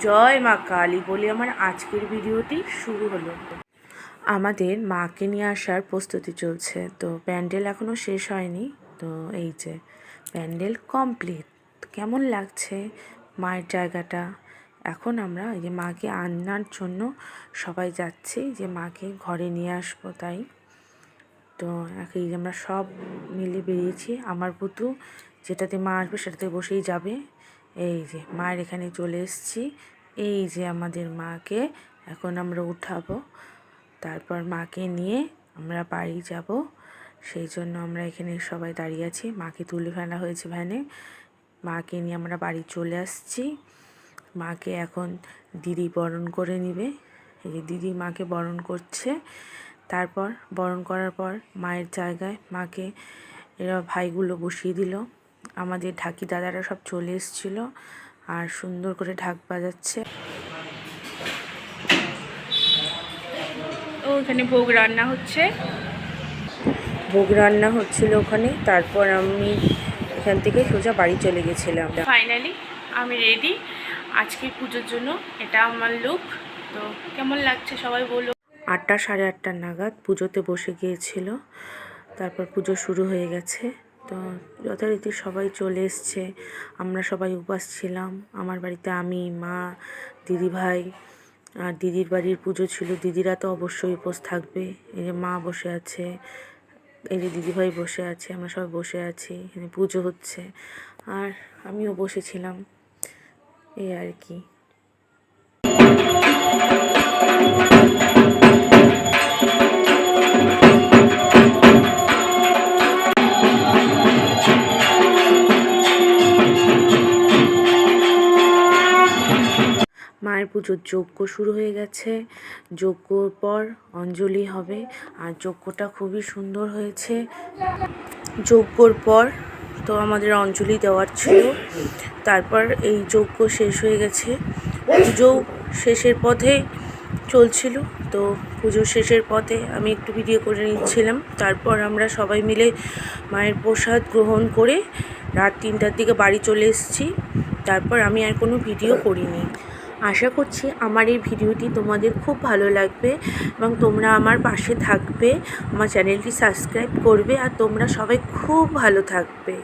জয় মা কালী বলে আমার আজকের ভিডিওটি শুরু হলো। আমাদের মাকে নিয়ে আসার প্রস্তুতি চলছে, তো প্যান্ডেল এখনও শেষ হয়নি। তো এই যে প্যান্ডেল কমপ্লিট। কেমন লাগছে মায়ের জায়গাটা? এখন আমরা এই যে মাকে আনার জন্য সবাই যাচ্ছি, যে মাকে ঘরে নিয়ে আসবো। তাই তো এই যে আমরা সব মিলে বেরিয়েছি। আমার পুতু যেটাতে মা আসবে সেটাতে বসেই যাবে। এই যে মায়ের এখানে চলে এসেছি। এই যে আমাদের মাকে এখন আমরা উঠাবো, তারপর মাকে নিয়ে আমরা বাড়ি যাব। সেই জন্য আমরা এখানে সবাই দাঁড়িয়ে আছি। মাকে তুলে ফেলা হয়েছে ভ্যানে। মাকে নিয়ে আমরা বাড়ি চলে আসছি। মাকে এখন দিদি বরণ করে নেবে। এই যে দিদি মাকে বরণ করছে। তারপর বরণ করার পর মায়ের জায়গায় মাকে এরা ভাইগুলো বসিয়ে দিল। আমাদের ঢাকি দাদারা সব চলে এসেছিল আর সুন্দর করে ঢাক বাজাচ্ছে। ওখানে ভোগ রান্না হচ্ছে, ভোগ রান্না হচ্ছিল ওখানে। তারপর আমি এখান থেকে সোজা বাড়ি চলে গেছিলাম। ফাইনালি আমি রেডি আজকে পুজোর জন্য। এটা আমার লুক। তো কেমন লাগছে সবাই বলো। 8টা সাড়ে 8টা নাগাদ পুজোতে বসে গিয়েছিল। তারপর পুজো শুরু হয়ে গেছে। তো যথারীতি সবাই চলে এসছে। আমরা সবাই উপবাস ছিলাম। আমার বাড়িতে আমি, মা, দিদিভাই, আর দিদির বাড়ির পুজো ছিল। দিদিরা তো অবশ্যই উপোস থাকবে। এই যে মা বসে আছে, এই যে দিদিভাই বসে আছে, আমরা সবাই বসে আছি। এখানে পুজো হচ্ছে আর আমিও বসেছিলাম, এই আর কি। মায়ের পুজোর যজ্ঞ শুরু হয়ে গেছে। যজ্ঞর পর অঞ্জলি হবে আর যজ্ঞটা খুবই সুন্দর হয়েছে। যজ্ঞর পর তো আমাদের অঞ্জলি দেওয়ার ছিল। তারপর এই যজ্ঞ শেষ হয়ে গেছে, পুজো শেষের পথে চলছিল। তো পুজো শেষের পথে আমি একটু ভিডিও করে নিচ্ছিলাম। তারপর আমরা সবাই মিলে মায়ের প্রসাদ গ্রহণ করে রাত 3টার দিকে বাড়ি চলে এসেছি। তারপর আমি আর কোনো ভিডিও করিনি। আশা করছি আমার এই ভিডিওটি তোমাদের খুব ভালো লাগবে এবং তোমরা আমার পাশে থাকবে, আমার চ্যানেলটি সাবস্ক্রাইব করবে আর তোমরা সবাই খুব ভালো থাকবে।